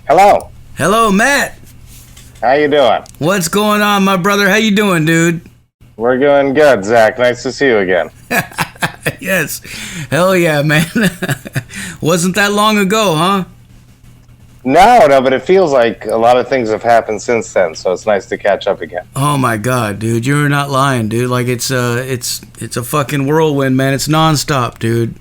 Hello. Hello, Matt. How you doing? What's going on, my brother? How you doing, dude? We're doing good, Zach. Nice to see you again. Yes. Hell yeah, man. Wasn't that long ago, huh? No, but it feels like a lot of things have happened since then, so it's nice to catch up again. Oh my god, dude, you're not lying, dude. Like it's a fucking whirlwind, man. It's nonstop, dude.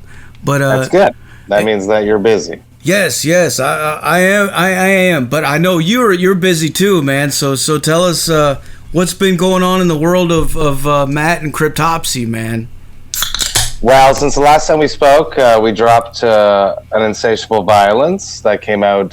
But that's good. That means that you're busy. Yes, I am. But I know you're busy too, man. So tell us what's been going on in the world of Matt and Cryptopsy, man. Well, since the last time we spoke, we dropped An Insatiable Violence. That came out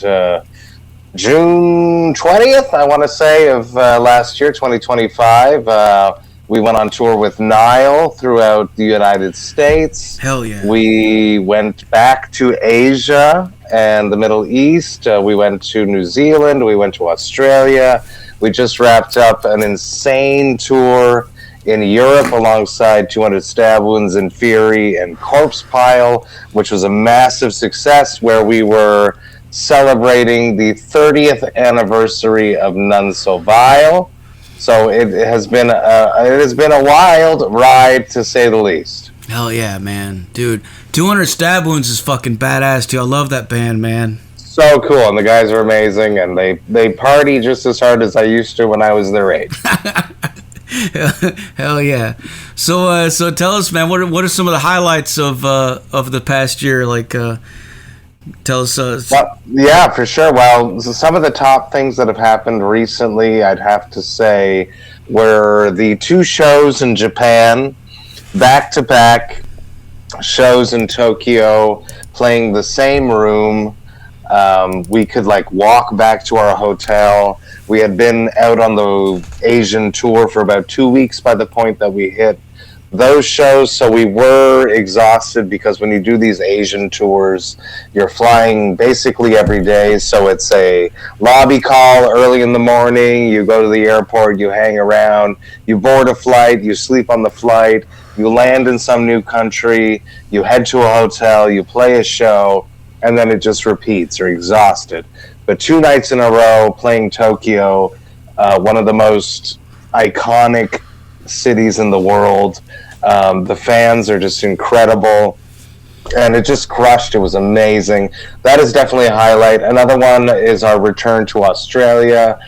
June 20th, I want to say, of last year, 2025. We went on tour with Nile throughout the United States. Hell yeah. We went back to Asia and the Middle East. We went to New Zealand. We went to Australia. We just wrapped up an insane tour in Europe alongside 200 Stab Wounds and Fury and Corpse Pile, which was a massive success, where we were celebrating the 30th anniversary of None So Vile. So it has been a wild ride, to say the least. Hell yeah, man. Dude, 200 Stab Wounds is fucking badass, too. I love that band, man. So cool, and the guys are amazing, and they party just as hard as I used to when I was their age. Hell yeah. So tell us, man, what are some of the highlights of the past year? Like, tell us. Well, yeah, for sure. Well, some of the top things that have happened recently, I'd have to say, were the 2 shows in Japan, back-to-back shows in Tokyo, playing the same room. We could walk back to our hotel. We had been out on the Asian tour for about 2 weeks by the point that we hit those shows, so we were exhausted, because when you do these Asian tours, you're flying basically every day, so it's a lobby call early in the morning, you go to the airport, you hang around, you board a flight, you sleep on the flight, you land in some new country, you head to a hotel, you play a show, and then it just repeats. You're exhausted. But 2 nights in a row playing Tokyo, one of the most iconic cities in the world. The fans are just incredible, and it just crushed. It was amazing. That is definitely a highlight. Another one is our return to Australia.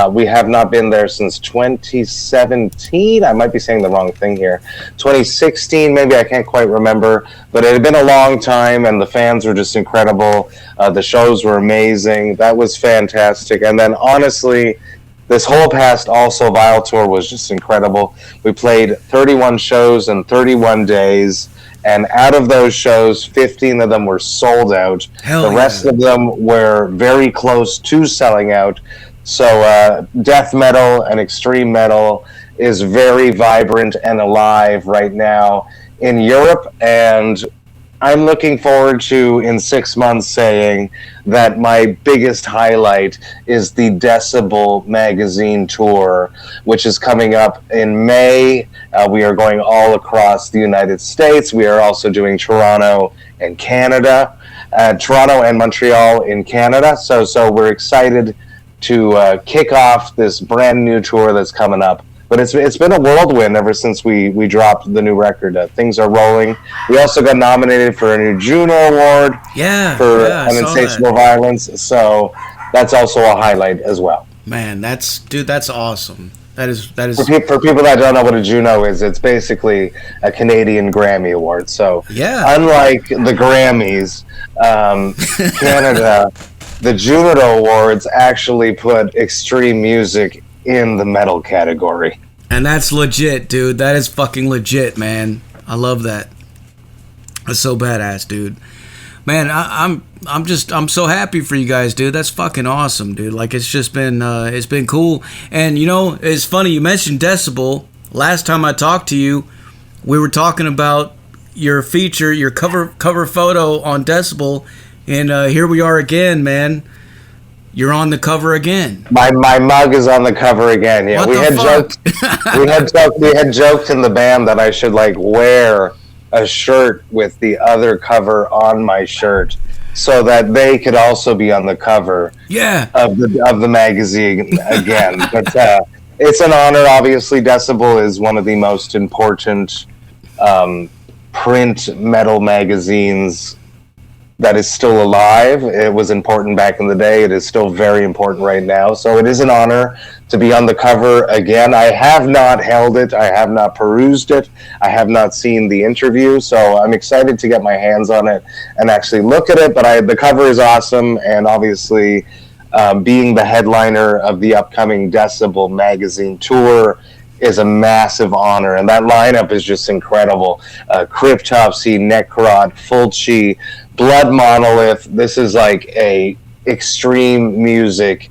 We have not been there since 2017. I might be saying the wrong thing here. 2016, maybe, I can't quite remember. But it had been a long time, and the fans were just incredible. The shows were amazing. That was fantastic. And then, honestly, this whole past Also Vile tour was just incredible. We played 31 shows in 31 days. And out of those shows, 15 of them were sold out. The rest of them were very close to selling out. So death metal and extreme metal is very vibrant and alive right now in Europe, and I'm looking forward to, in 6 months, saying that my biggest highlight is the Decibel Magazine tour, which is coming up in May. We are going all across the United States. We are also doing Toronto and Canada, Toronto and Montreal in Canada. So we're excited to kick off this brand new tour that's coming up. But it's been a whirlwind ever since we dropped the new record. Things are rolling. We also got nominated for a new Juno Award for An Insatiable Violence. So that's also a highlight as well. Man, that's awesome. That is for people that don't know what a Juno is. It's basically a Canadian Grammy Award. So unlike the Grammys, Canada, the Juno Awards actually put extreme music in the metal category. And that's legit, dude. That is fucking legit, man. I love that. That's so badass, dude. Man, I'm so happy for you guys, dude. That's fucking awesome, dude. Like, it's just been it's been cool. And you know, it's funny you mentioned Decibel. Last time I talked to you, we were talking about your feature, your cover photo on Decibel, and here we are again, man. You're on the cover again. My mug is on the cover again. Yeah, we had joked in the band that I should wear a shirt with the other cover on my shirt, so that they could also be on the cover Yeah. of the magazine again. But it's an honor. Obviously, Decibel is one of the most important print metal magazines that is still alive. It was important back in the day. It is still very important right now. So it is an honor to be on the cover again. I have not held it. I have not perused it. I have not seen the interview. So I'm excited to get my hands on it and actually look at it. But the cover is awesome. And obviously, being the headliner of the upcoming Decibel Magazine tour is a massive honor, and that lineup is just incredible. Cryptopsy, Necrot, Fulci, Blood Monolith. This is like a extreme music,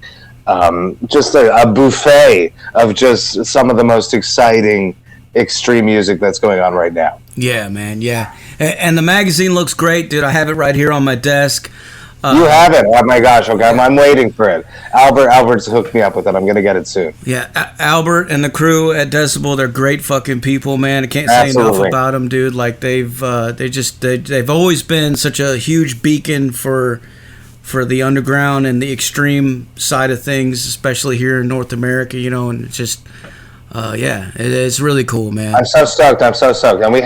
just a buffet of just some of the most exciting extreme music that's going on right now. Yeah, man, yeah. And the magazine looks great, dude. I have it right here on my desk. You have it? Oh my gosh! Okay, I'm waiting for it. Albert's hooked me up with it. I'm gonna get it soon. Yeah, Albert and the crew at Decibel, they're great fucking people, man. I can't say enough about them, dude. Like they've always been such a huge beacon for the underground and the extreme side of things, especially here in North America. You know, and it's just it's really cool, man. I'm so stoked. And we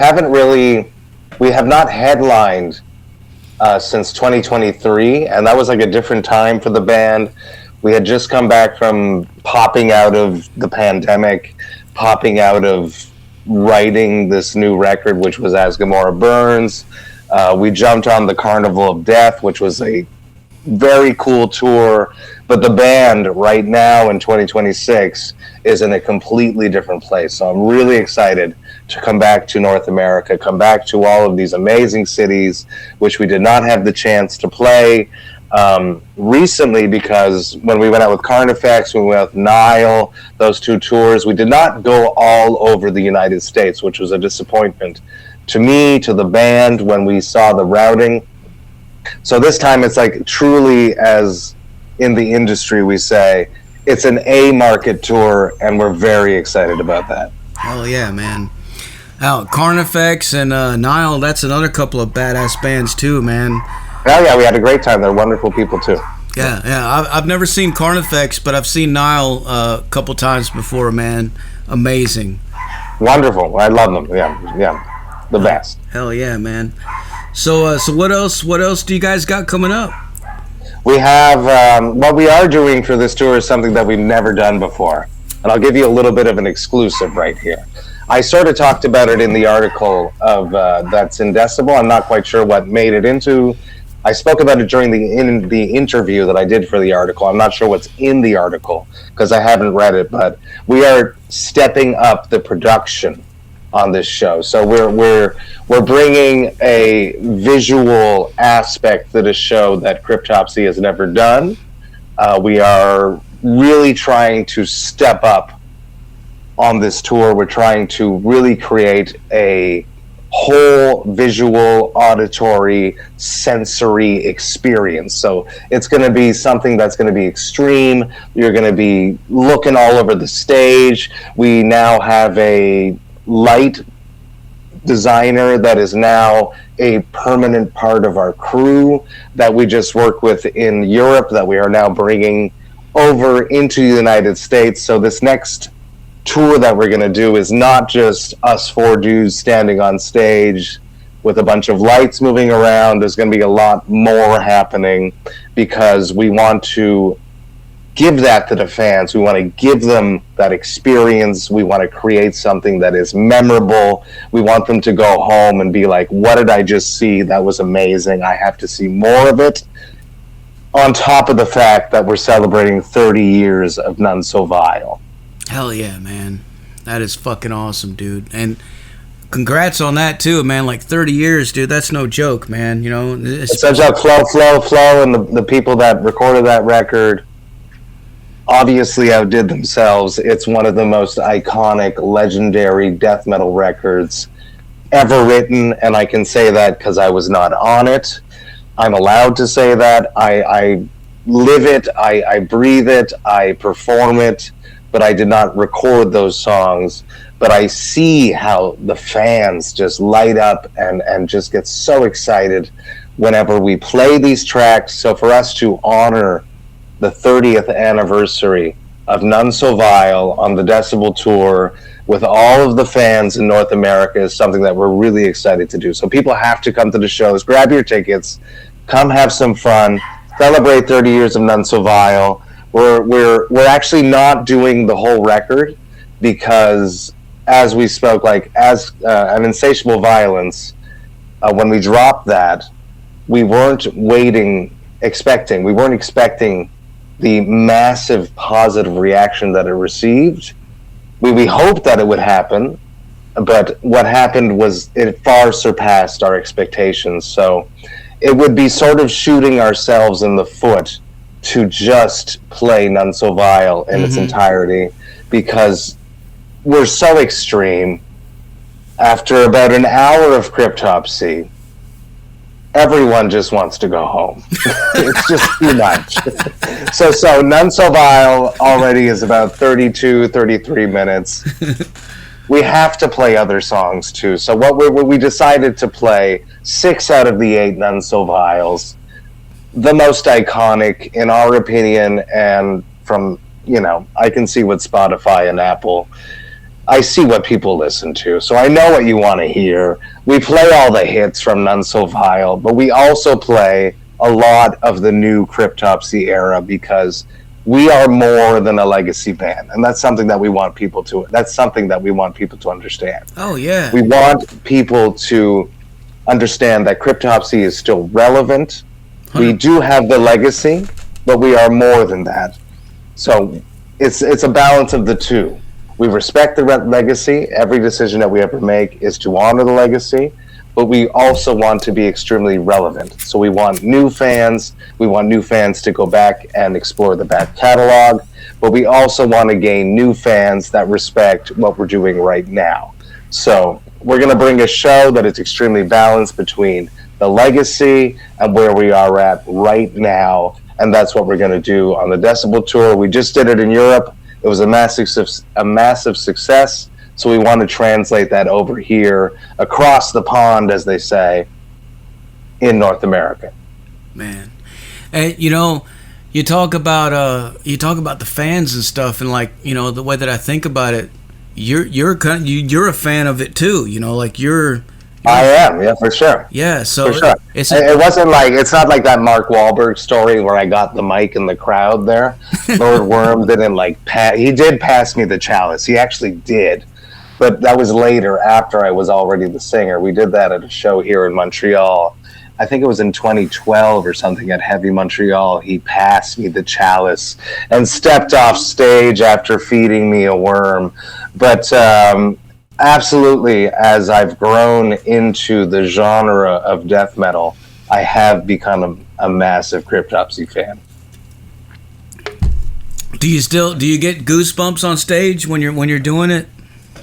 have not headlined since 2023, and that was like a different time for the band. We had just come back from popping out of the pandemic, popping out of writing this new record, which was As Gomorrah Burns. We jumped on the Carnival of Death, which was a very cool tour, but the band right now in 2026 is in a completely different place. So I'm really excited to come back to North America, come back to all of these amazing cities, which we did not have the chance to play recently, because when we went out with Carnifex, when we went with Nile, those two tours, we did not go all over the United States, which was a disappointment to me, to the band, when we saw the routing. So this time it's like truly, as in the industry we say, it's an A-market tour, and we're very excited about that. Hell yeah, man. Carnifex and Nile, that's another couple of badass bands too, man. Oh yeah, we had a great time. They're wonderful people too. Yeah. I've never seen Carnifex, but I've seen Nile a couple times before, man. Amazing. Wonderful. I love them. Yeah. The best. Hell yeah, man. So what else do you guys got coming up? We have, what we are doing for this tour is something that we've never done before. And I'll give you a little bit of an exclusive right here. I sort of talked about it in the article of that's in Decibel. I'm not quite sure what made it into. I spoke about it during the interview that I did for the article. I'm not sure what's in the article because I haven't read it, but we are stepping up the production on this show. So we're bringing a visual aspect to the show that Cryptopsy has never done. We are really trying to step up on this tour. We're trying to really create a whole visual, auditory, sensory experience. So it's going to be something that's going to be extreme. You're going to be looking all over the stage. We now have a light designer that is now a permanent part of our crew that we just work with in Europe, that we are now bringing over into the United States. So this next tour that we're going to do is not just us four dudes standing on stage with a bunch of lights moving around. There's going to be a lot more happening because we want to give that to the fans. We want to give them that experience. We want to create something that is memorable. We want them to go home and be like, what did I just see? That was amazing. I have to see more of it. On top of the fact that we're celebrating 30 years of None So Vile. Hell yeah, man. That is fucking awesome, dude. And congrats on that too, man. Like 30 years, dude. That's no joke, man. You know, it's such a flow, and the people that recorded that record obviously outdid themselves. It's one of the most iconic, legendary death metal records ever written, and I can say that because I was not on it. I'm allowed to say that. I live it, I breathe it, I perform it, but I did not record those songs. But I see how the fans just light up and just get so excited whenever we play these tracks. So for us to honor the 30th anniversary of None So Vile on the Decibel Tour with all of the fans in North America is something that we're really excited to do. So people have to come to the shows, grab your tickets, come have some fun, celebrate 30 years of None So Vile. We're actually not doing the whole record because, as we spoke, like as An Insatiable Violence, when we dropped that, we weren't expecting the massive positive reaction that it received. We hoped that it would happen, but what happened was it far surpassed our expectations. So it would be sort of shooting ourselves in the foot to just play None So Vile in its entirety, because we're so extreme. After about an hour of Cryptopsy, everyone just wants to go home. It's just too much. So None So Vile already is about 32, 33 minutes. We have to play other songs too. So we decided to play 6 out of the 8 None So Viles, the most iconic in our opinion, and from, I can see what Spotify and Apple, I see what people listen to, so I know what you want to hear. We play all the hits from None So Vile, but we also play a lot of the new Cryptopsy era, because we are more than a legacy band, and that's something that we want people to understand. Oh yeah. We want people to understand that Cryptopsy is still relevant. We do have the legacy, but we are more than that. So it's a balance of the two. We respect the legacy. Every decision that we ever make is to honor the legacy, but we also want to be extremely relevant. So we want new fans. We want new fans to go back and explore the back catalog, but we also want to gain new fans that respect what we're doing right now. So we're going to bring a show that is extremely balanced between the legacy and where we are at right now, and that's what we're going to do on the Decibel Tour. We just did it in Europe. It was a massive success, so we want to translate that over here, across the pond, as they say, in North America. Man, and you talk about the fans and stuff, and the way that I think about it, you're a fan of it too. I am, yeah, for sure. Yeah, so for sure. It's not like that Mark Wahlberg story where I got the mic in the crowd there. Lord Worm didn't he did pass me the chalice. He actually did. But that was later, after I was already the singer. We did that at a show here in Montreal. I think it was in 2012 or something at Heavy Montreal. He passed me the chalice and stepped off stage after feeding me a worm. But absolutely, as I've grown into the genre of death metal, I have become a massive Cryptopsy fan. Do you get goosebumps on stage when you're doing it?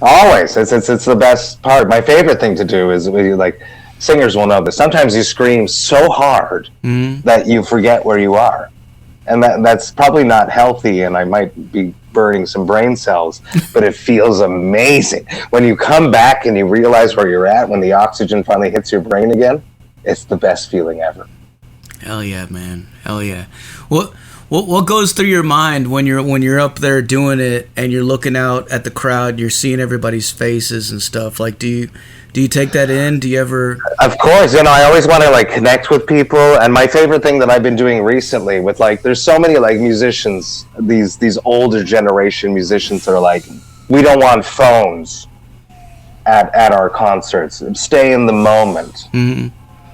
Always. It's the best part. My favorite thing to do is, singers will know this. Sometimes you scream so hard that you forget where you are. And that's probably not healthy, and I might be burning some brain cells, but it feels amazing. When you come back and you realize where you're at, when the oxygen finally hits your brain again, it's the best feeling ever. Hell yeah, man. Hell yeah. What goes through your mind when you're up there doing it and you're looking out at the crowd, you're seeing everybody's faces and stuff? Do you take that in? Do you ever? Of course, I always want to connect with people. And my favorite thing that I've been doing recently with there's so many musicians, these older generation musicians that are we don't want phones at our concerts. Stay in the moment.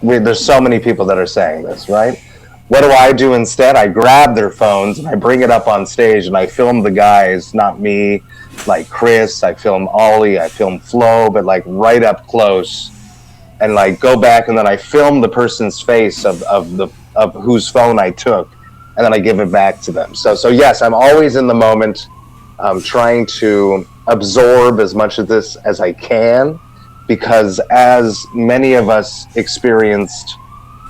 There's so many people that are saying this, right? What do I do instead? I grab their phones and I bring it up on stage and I film the guys, not me, like Chris, I film Ollie, I film Flo, but right up close, and go back, and then I film the person's face of whose phone I took, and then I give it back to them. So yes, I'm always in the moment, trying to absorb as much of this as I can, because as many of us experienced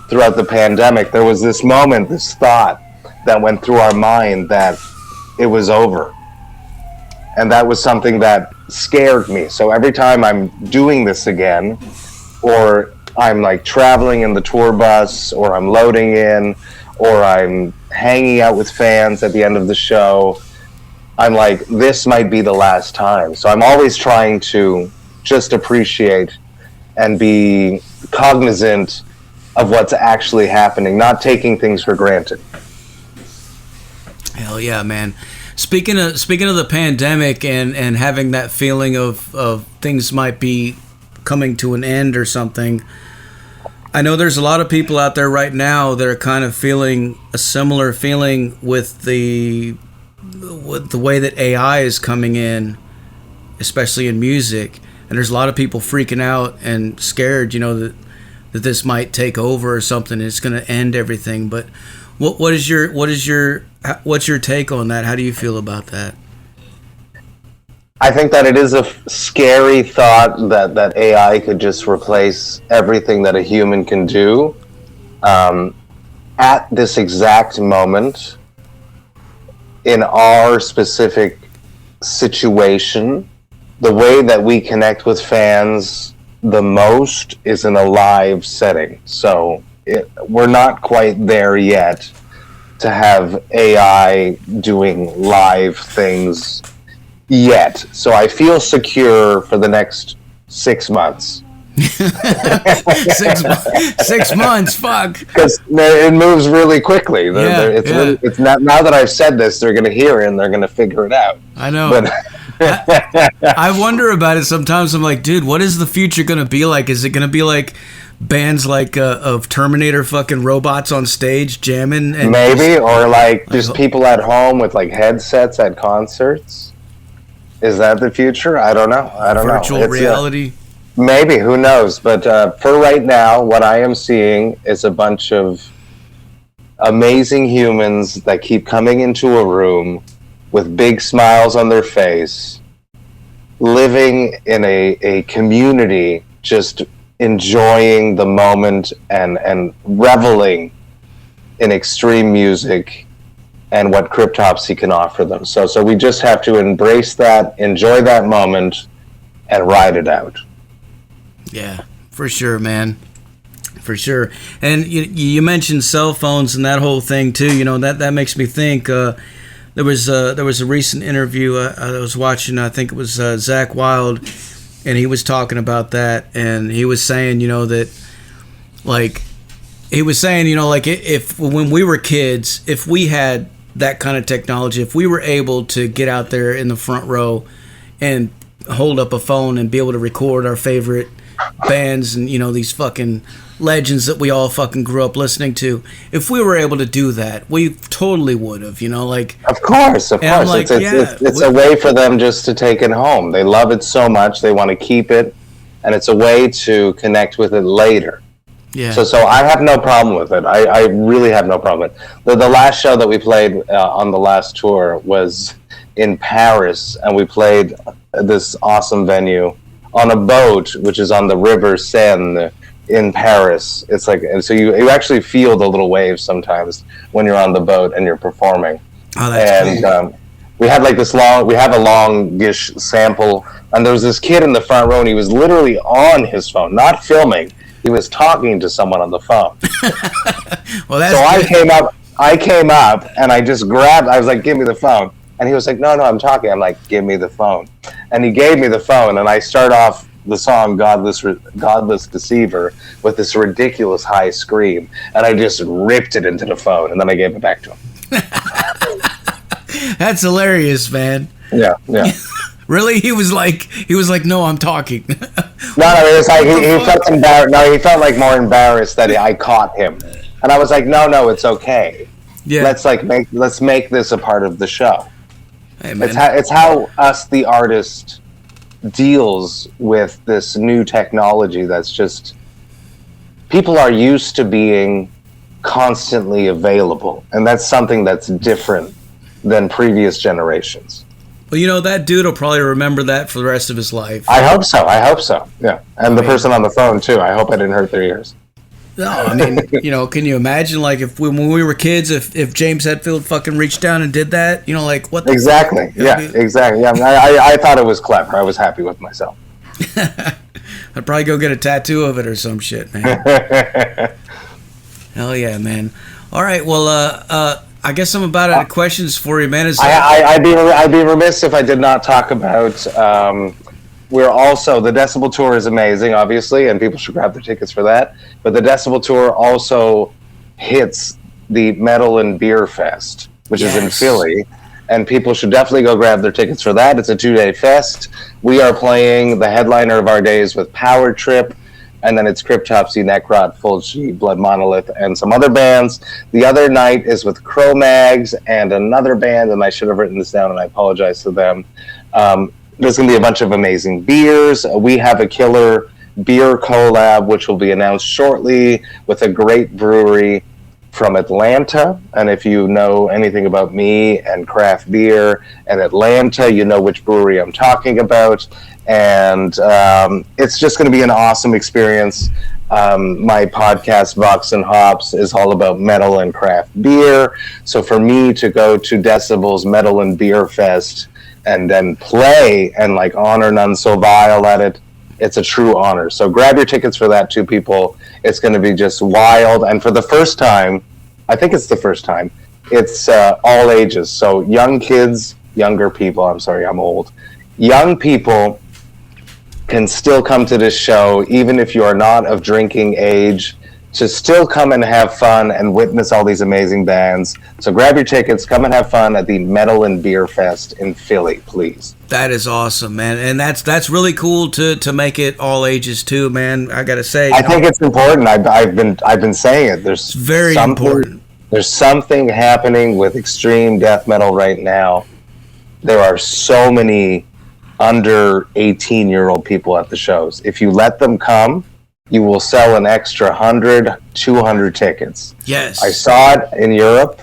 throughout the pandemic, there was this moment, this thought that went through our mind that it was over. And that was something that scared me. So every time I'm doing this again, or I'm like traveling in the tour bus, or I'm loading in, or I'm hanging out with fans at the end of the show, I'm like, this might be the last time. So I'm always trying to just appreciate and be cognizant of what's actually happening, not taking things for granted. Hell yeah, man. Speaking of the pandemic and having that feeling of things might be coming to an end or something, I know there's a lot of people out there right now that are kind of feeling a similar feeling with the way that AI is coming in, especially in music. And there's a lot of people freaking out and scared, that this might take over or something. It's going to end everything. But what's your take on that? How do you feel about that? I think that it is a scary thought that AI could just replace everything that a human can do. At this exact moment, in our specific situation, the way that we connect with fans the most is in a live setting. So we're not quite there yet to have AI doing live things yet. So I feel secure for the next 6 months. 6 months, fuck. Because it moves really quickly. It's not, now that I've said this, they're going to hear it and they're going to figure it out. I know. But I wonder about it sometimes. I'm like, dude, what is the future going to be like? Is it going to be like bands like of Terminator fucking robots on stage jamming? And maybe, or like just people at home with like headsets at concerts. Is that the future? I don't know. Virtual reality. Maybe, who knows? But for right now, what I am seeing is a bunch of amazing humans that keep coming into a room with big smiles on their face, living in a community, just enjoying the moment and reveling in extreme music and what Cryptopsy can offer them. So we just have to embrace that, enjoy that moment, and ride it out. Yeah, for sure, man. For sure. And you mentioned cell phones and that whole thing too. That makes me think. There was a recent interview I was watching. I think it was Zach Wild, and he was talking about that. And he was saying, that, like, if when we were kids, if we had that kind of technology, if we were able to get out there in the front row and hold up a phone and be able to record our favorite bands and these fucking legends that we all fucking grew up listening to, if we were able to do that, we totally would have, of course like, it's a way for them just to take it home. They love it so much, they want to keep it, and it's a way to connect with it later. So I have no problem with it. I really have no problem with it. The last show that we played on the last tour was in Paris, and we played this awesome venue on a boat, which is on the River Seine in Paris. It's like, and so you actually feel the little waves sometimes when you're on the boat and you're performing. Oh, that's cool. We had like we have a longish sample, and there was this kid in the front row, and he was literally on his phone, not filming. He was talking to someone on the phone. Well, that's so I came up and I just grabbed, I was like, give me the phone. And he was like, no, I'm talking. I'm like, give me the phone. And he gave me the phone, and I start off the song Godless Deceiver with this ridiculous high scream, and I just ripped it into the phone, and then I gave it back to him. That's hilarious, man. Yeah. Really? He was like, no, I'm talking. No, it was like he felt embarrassed. No, he felt like more embarrassed that I caught him, and I was like, no, it's okay. Yeah. Let's make this a part of the show. Hey, man. It's how us, the artist, deals with this new technology that's just, people are used to being constantly available, and that's something that's different than previous generations. Well, that dude will probably remember that for the rest of his life. I hope so. Yeah, and the person on the phone too. I hope I didn't hurt their ears. No, I mean, can you imagine, like, if when we were kids, if James Hetfield fucking reached down and did that, like, what the Exactly. Fuck? Exactly. Yeah, I thought it was clever. I was happy with myself. I'd probably go get a tattoo of it or some shit, man. Hell yeah, man. All right, well, I guess I'm about out of questions for you, man. I'd be remiss if I did not talk about. We're also, the Decibel Tour is amazing, obviously, and people should grab their tickets for that. But the Decibel Tour also hits the Metal and Beer Fest, which is in Philly, and people should definitely go grab their tickets for that. It's a 2-day fest. We are playing the headliner of our days with Power Trip, and then it's Cryptopsy, Necrot, Fulci, Blood Monolith, and some other bands. The other night is with Cro-Mags and another band, and I should have written this down, and I apologize to them. There's going to be a bunch of amazing beers. We have a killer beer collab, which will be announced shortly, with a great brewery from Atlanta. And if you know anything about me and craft beer and Atlanta, you know which brewery I'm talking about. And it's just going to be an awesome experience. My podcast, Vox and Hops, is all about metal and craft beer. So for me to go to Decibel's Metal and Beer Fest and then play and like honor None So Vile at it, it's a true honor. So grab your tickets for that too, people. It's going to be just wild. And for the first time, I think it's the first time, it's all ages. So young kids, younger people, I'm sorry, I'm old. Young people can still come to this show, even if you are not of drinking age, to still come and have fun and witness all these amazing bands. So grab your tickets, come and have fun at the Metal and Beer Fest in Philly, please. That is awesome, man, and that's really cool to make it all ages too, man. I gotta say, I think it's important. I've been saying it. There's very important. There's something happening with extreme death metal right now. There are so many under 18-year-old people at the shows. If you let them come, you will sell an extra 100, 200 tickets. Yes. I saw it in Europe.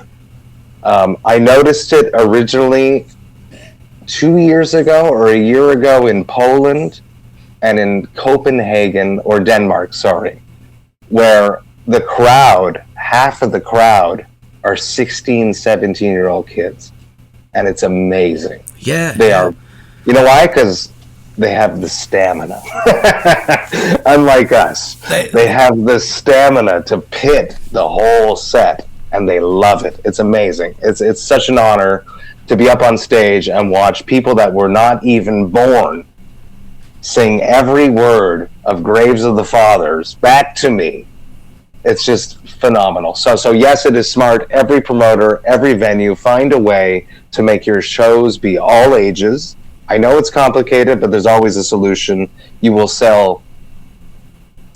I noticed it originally 2 years ago or a year ago in Poland and in Copenhagen, or Denmark, sorry, where the crowd, half of the crowd, are 16, 17-year-old kids. And it's amazing. Yeah. They are. You know why? Because they have the stamina. Unlike us. They have the stamina to pit the whole set, and they love it. It's amazing. It's such an honor to be up on stage and watch people that were not even born sing every word of Graves of the Fathers back to me. It's just phenomenal. So yes, it is smart. Every promoter, every venue, find a way to make your shows be all ages. I know it's complicated, but there's always a solution. You will sell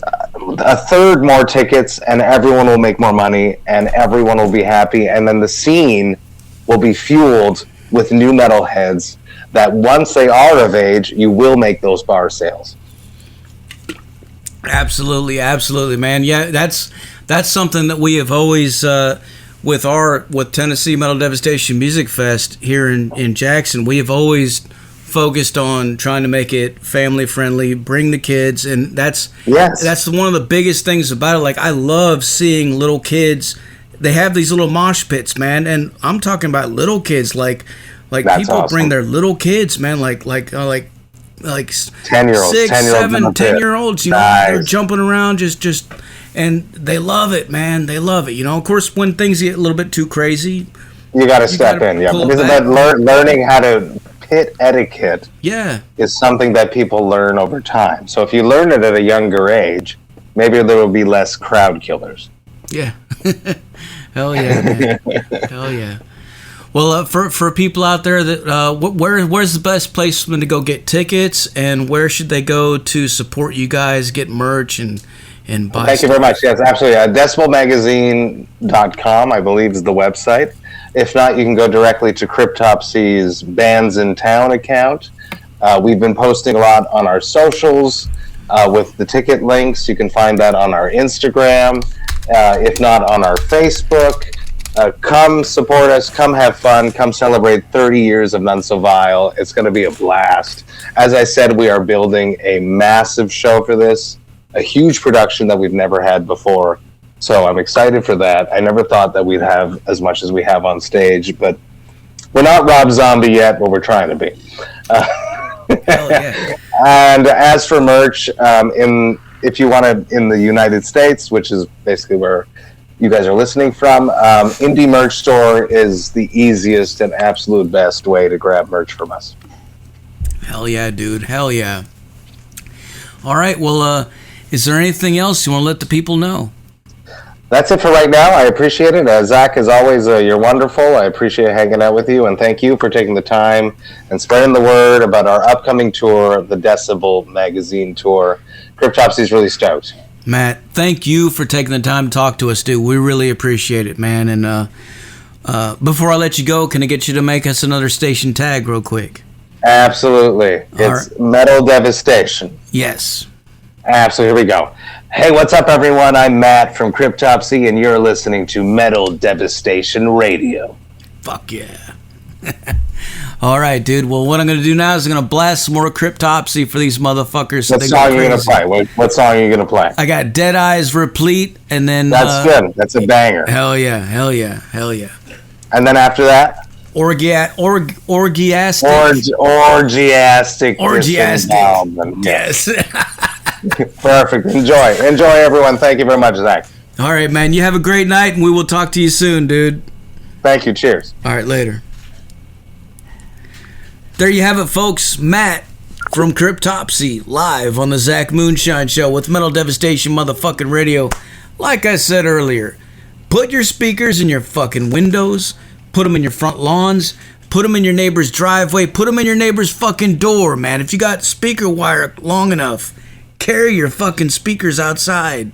a third more tickets, and everyone will make more money, and everyone will be happy. And then the scene will be fueled with new metal heads that once they are of age, you will make those bar sales. Absolutely, man. Yeah, that's something that we have always with Tennessee Metal Devastation Music Fest here in Jackson. We have always focused on trying to make it family friendly, bring the kids, and that's one of the biggest things about it. Like, I love seeing little kids. They have these little mosh pits, man, and I'm talking about little kids. Like that's people awesome. Bring their little kids, man, like 10-year-olds, 6, 7, 10-year-olds, you know, nice. They're jumping around, just, and they love it, man. They love it. You know, of course, when things get a little bit too crazy, you got to step in. Yeah, it's about learning how to pit etiquette. Yeah, is something that people learn over time. So if you learn it at a younger age, maybe there will be less crowd killers. Yeah, hell yeah, man. Hell yeah. Well, for people out there that where's the best place for them to go get tickets, and where should they go to support you guys, get merch and buy? Thank you very much. Yes, absolutely. Decibelmagazine.com, I believe, is the website. If not, you can go directly to Cryptopsy's Bands in Town account. We've been posting a lot on our socials with the ticket links. You can find that on our Instagram, if not on our Facebook. Come support us, come have fun, come celebrate 30 years of None So Vile. It's going to be a blast. As I said, we are building a massive show for this, a huge production that we've never had before. So I'm excited for that. I never thought that we'd have as much as we have on stage, but we're not Rob Zombie yet, but we're trying to be. Hell yeah. And as for merch, if you want to, in the United States, which is basically where you guys are listening from, Indie Merch Store is the easiest and absolute best way to grab merch from us. Hell yeah, dude. Hell yeah. All right. Well, is there anything else you want to let the people know? That's it for right now. I appreciate it. Zach, as always, you're wonderful. I appreciate hanging out with you, and thank you for taking the time and spreading the word about our upcoming tour, the Decibel Magazine tour. Cryptopsy is really stoked. Matt, thank you for taking the time to talk to us, dude. We really appreciate it, man. And before I let you go, can I get you to make us another station tag real quick? Absolutely. It's Metal Devastation. Yes. Absolutely. Here we go. Hey, what's up, everyone? I'm Matt from Cryptopsy, and you're listening to Metal Devastation Radio. Fuck yeah. All right, dude. Well, what I'm going to do now is I'm going to blast some more Cryptopsy for these motherfuckers. What song are you going to play? What song are you going to play? I got Dead Eyes Replete, and then... That's good. That's a banger. Hell yeah. Hell yeah. Hell yeah. And then after that? Orgiastic. Orgiastic. Yes. Perfect. Enjoy, everyone. Thank you very much, Zach. All right, man. You have a great night, and we will talk to you soon, dude. Thank you. Cheers. All right, later. There you have it, folks. Matt from Cryptopsy, live on the Zach Moonshine Show with Metal Devastation motherfucking radio. Like I said earlier, put your speakers in your fucking windows, put them in your front lawns, put them in your neighbor's driveway, put them in your neighbor's fucking door, man. If you got speaker wire long enough, carry your fucking speakers outside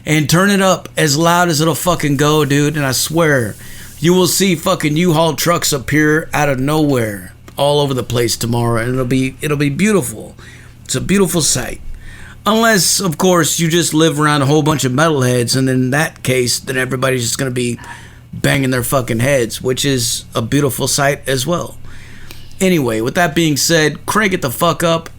and turn it up as loud as it'll fucking go, dude. And I swear, you will see fucking U-Haul trucks appear out of nowhere all over the place tomorrow, and it'll be beautiful. It's a beautiful sight. Unless, of course, you just live around a whole bunch of metalheads, and in that case, then everybody's just gonna be banging their fucking heads, which is a beautiful sight as well. Anyway, with that being said, crank it the fuck up